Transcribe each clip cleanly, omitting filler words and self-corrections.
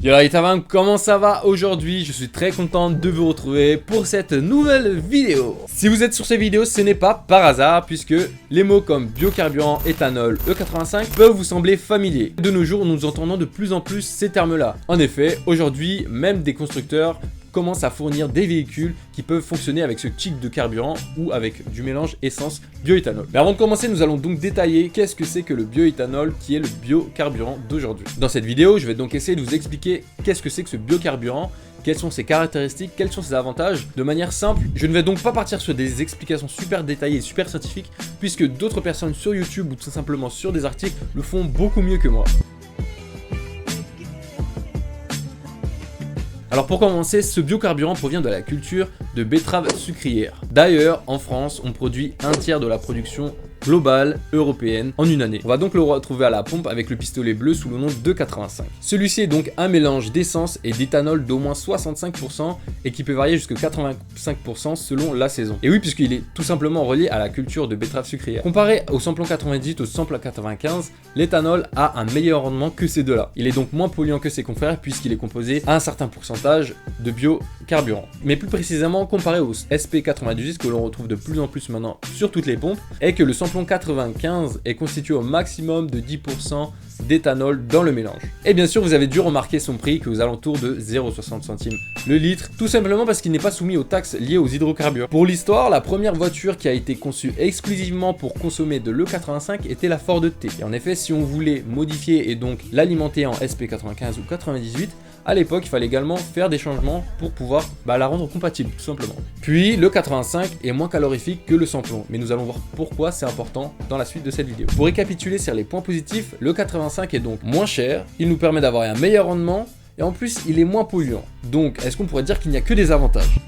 Yo les tavangs, comment ça va aujourd'hui? Je suis très content de vous retrouver pour cette nouvelle vidéo. Si vous êtes sur cette vidéo, ce n'est pas par hasard puisque les mots comme biocarburant, éthanol, E85 peuvent vous sembler familiers. De nos jours, nous entendons de plus en plus ces termes-là. En effet, aujourd'hui, même des constructeurs commence à fournir des véhicules qui peuvent fonctionner avec ce type de carburant ou avec du mélange essence bioéthanol. Mais avant de commencer, nous allons donc détailler qu'est-ce que c'est que le bioéthanol qui est le biocarburant d'aujourd'hui. Dans cette vidéo, je vais donc essayer de vous expliquer qu'est-ce que c'est que ce biocarburant, quelles sont ses caractéristiques, quels sont ses avantages, de manière simple. Je ne vais donc pas partir sur des explications super détaillées et super scientifiques, puisque d'autres personnes sur YouTube ou tout simplement sur des articles le font beaucoup mieux que moi. Alors pour commencer, ce biocarburant provient de la culture de betterave sucrière. D'ailleurs, en France, on produit un tiers de la production globale européenne en une année. On va donc le retrouver à la pompe avec le pistolet bleu sous le nom de 85. Celui-ci est donc un mélange d'essence et d'éthanol d'au moins 65% et qui peut varier jusqu'à 85% selon la saison. Et oui, puisqu'il est tout simplement relié à la culture de betterave sucrière. Comparé au samplon 98 au samplon 95, l'éthanol a un meilleur rendement que ces deux-là. Il est donc moins polluant que ses confrères puisqu'il est composé à un certain pourcentage de biocarburant. Mais plus précisément, comparé au SP98 que l'on retrouve de plus en plus maintenant sur toutes les pompes, est que le samplon 95 est constitué au maximum de 10% d'éthanol dans le mélange. Et bien sûr, vous avez dû remarquer son prix qui est aux alentours de 0,60 centimes le litre, tout simplement parce qu'il n'est pas soumis aux taxes liées aux hydrocarbures. Pour l'histoire, la première voiture qui a été conçue exclusivement pour consommer de l'E85 était la Ford T. Et en effet, si on voulait modifier et donc l'alimenter en SP95 ou 98, à l'époque, il fallait également faire des changements pour pouvoir la rendre compatible, tout simplement. Puis, le 85 est moins calorifique que le samplon, mais nous allons voir pourquoi c'est important dans la suite de cette vidéo. Pour récapituler sur les points positifs, le 85 est donc moins cher, il nous permet d'avoir un meilleur rendement, et en plus, il est moins polluant. Donc, est-ce qu'on pourrait dire qu'il n'y a que des avantages ?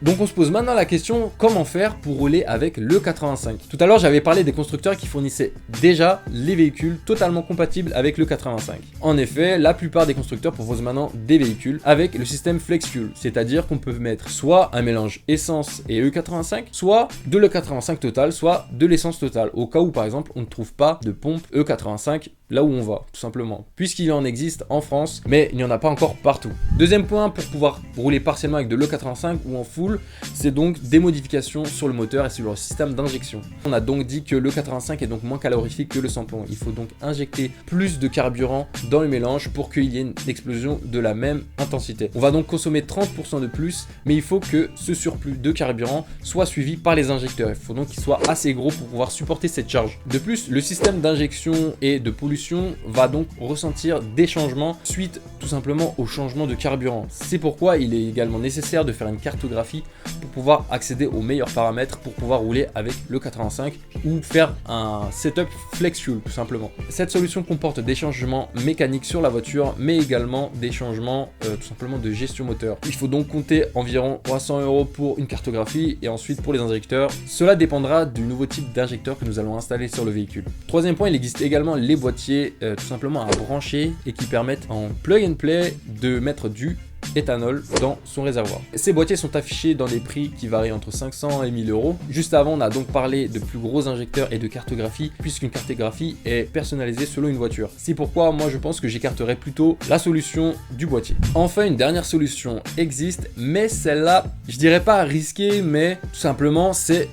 Donc on se pose maintenant la question, comment faire pour rouler avec le 85 ? Tout à l'heure j'avais parlé des constructeurs qui fournissaient déjà les véhicules totalement compatibles avec le 85. En effet, la plupart des constructeurs proposent maintenant des véhicules avec le système Flex Fuel, c'est-à-dire qu'on peut mettre soit un mélange essence et E85, soit de l'E85 total, soit de l'essence totale, au cas où par exemple on ne trouve pas de pompe E85 là où on va, tout simplement. Puisqu'il en existe en France, mais il n'y en a pas encore partout. Deuxième point, pour pouvoir rouler partiellement avec de l'E85 ou en full, c'est donc des modifications sur le moteur et sur le système d'injection. On a donc dit que l'E85 est donc moins calorifique que le samplon. Il faut donc injecter plus de carburant dans le mélange pour qu'il y ait une explosion de la même intensité. On va donc consommer 30% de plus, mais il faut que ce surplus de carburant soit suivi par les injecteurs. Il faut donc qu'il soit assez gros pour pouvoir supporter cette charge. De plus, le système d'injection et de pollution va donc ressentir des changements suite tout simplement au changement de carburant. C'est pourquoi il est également nécessaire de faire une cartographie pour pouvoir accéder aux meilleurs paramètres pour pouvoir rouler avec le 85 ou faire un setup flex fuel tout simplement. Cette solution comporte des changements mécaniques sur la voiture mais également des changements tout simplement de gestion moteur. Il faut donc compter environ 300 € pour une cartographie et ensuite pour les injecteurs. Cela dépendra du nouveau type d'injecteur que nous allons installer sur le véhicule. Troisième point, il existe également les boîtiers tout simplement à brancher et qui permettent en plug and play de mettre du éthanol dans son réservoir. Ces boîtiers sont affichés dans des prix qui varient entre 500 et 1000 €. Juste avant, on a donc parlé de plus gros injecteurs et de cartographie, puisqu'une cartographie est personnalisée selon une voiture. C'est pourquoi moi je pense que j'écarterai plutôt la solution du boîtier. Enfin, une dernière solution existe, mais celle-là, je dirais pas risquée, mais tout simplement c'est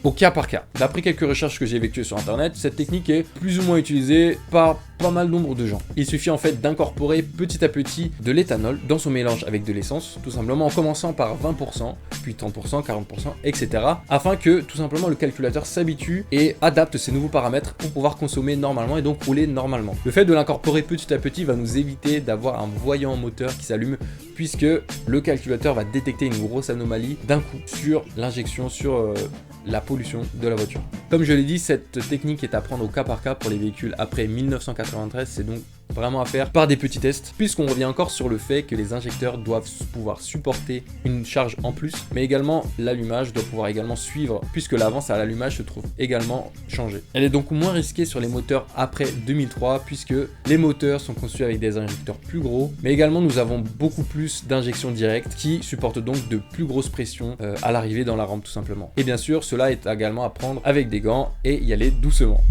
au cas par cas. D'après quelques recherches que j'ai effectuées sur internet, cette technique est plus ou moins utilisée par pas mal nombre de gens. Il suffit en fait d'incorporer petit à petit de l'éthanol dans son mélange avec de l'essence, tout simplement en commençant par 20%, puis 30%, 40%, etc. afin que tout simplement le calculateur s'habitue et adapte ses nouveaux paramètres pour pouvoir consommer normalement et donc rouler normalement. Le fait de l'incorporer petit à petit va nous éviter d'avoir un voyant moteur qui s'allume puisque le calculateur va détecter une grosse anomalie d'un coup sur l'injection, sur la pollution de la voiture. Comme je l'ai dit, cette technique est à prendre au cas par cas pour les véhicules après 1993, c'est donc vraiment à faire par des petits tests, puisqu'on revient encore sur le fait que les injecteurs doivent pouvoir supporter une charge en plus, mais également l'allumage doit pouvoir également suivre, puisque l'avance à l'allumage se trouve également changée. Elle est donc moins risquée sur les moteurs après 2003, puisque les moteurs sont conçus avec des injecteurs plus gros, mais également nous avons beaucoup plus d'injections directes qui supportent donc de plus grosses pressions à l'arrivée dans la rampe tout simplement. Et bien sûr, cela est également à prendre avec des gants et y aller doucement.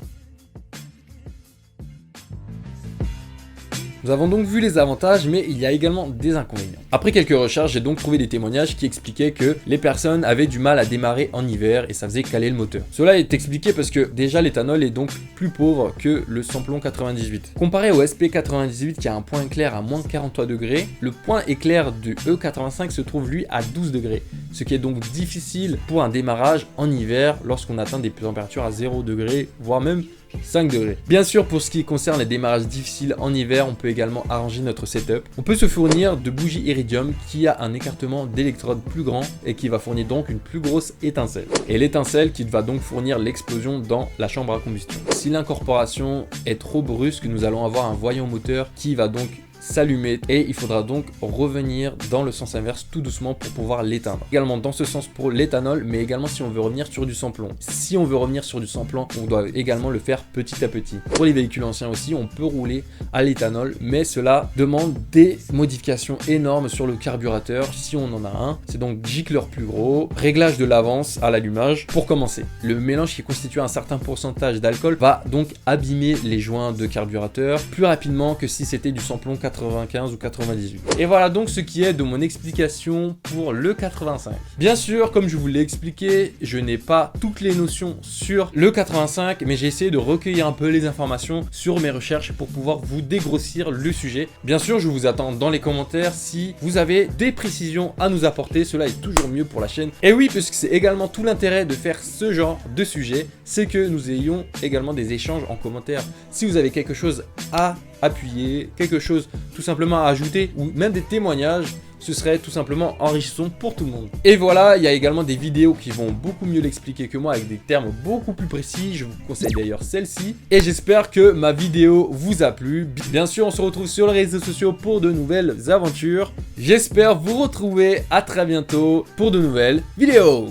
Nous avons donc vu les avantages, mais il y a également des inconvénients. Après quelques recherches, j'ai donc trouvé des témoignages qui expliquaient que les personnes avaient du mal à démarrer en hiver et ça faisait caler le moteur. Cela est expliqué parce que déjà l'éthanol est donc plus pauvre que le samplon 98. Comparé au SP98 qui a un point éclair à moins 43 degrés, le point éclair du E85 se trouve lui à 12 degrés, ce qui est donc difficile pour un démarrage en hiver lorsqu'on atteint des températures à 0 degrés, voire même 5 degrés. Bien sûr, pour ce qui concerne les démarrages difficiles en hiver, on peut également arranger notre setup. On peut se fournir de bougies iridium qui a un écartement d'électrodes plus grand et qui va fournir donc une plus grosse étincelle. Et l'étincelle qui va donc fournir l'explosion dans la chambre à combustion. Si l'incorporation est trop brusque, nous allons avoir un voyant moteur qui va donc s'allumer et il faudra donc revenir dans le sens inverse tout doucement pour pouvoir l'éteindre. Également dans ce sens pour l'éthanol, mais également si on veut revenir sur du samplon. Si on veut revenir sur du samplon, on doit également le faire petit à petit. Pour les véhicules anciens aussi, on peut rouler à l'éthanol, mais cela demande des modifications énormes sur le carburateur si on en a un. C'est donc gicleur plus gros, réglage de l'avance à l'allumage. Pour commencer, le mélange qui constitue un certain pourcentage d'alcool va donc abîmer les joints de carburateur plus rapidement que si c'était du samplon 95 ou 98. Et voilà donc ce qui est de mon explication pour le 85. Bien sûr, comme je vous l'ai expliqué, je n'ai pas toutes les notions sur le 85, mais j'ai essayé de recueillir un peu les informations sur mes recherches pour pouvoir vous dégrossir le sujet. Bien sûr, je vous attends dans les commentaires si vous avez des précisions à nous apporter, cela est toujours mieux pour la chaîne. Et oui, puisque c'est également tout l'intérêt de faire ce genre de sujet, c'est que nous ayons également des échanges en commentaire. Si vous avez quelque chose à appuyer, quelque chose tout simplement à ajouter ou même des témoignages, ce serait tout simplement enrichissant pour tout le monde. Et voilà, il y a également des vidéos qui vont beaucoup mieux l'expliquer que moi avec des termes beaucoup plus précis. Je vous conseille d'ailleurs celle-ci. Et j'espère que ma vidéo vous a plu. Bien sûr, on se retrouve sur les réseaux sociaux pour de nouvelles aventures. J'espère vous retrouver à très bientôt pour de nouvelles vidéos.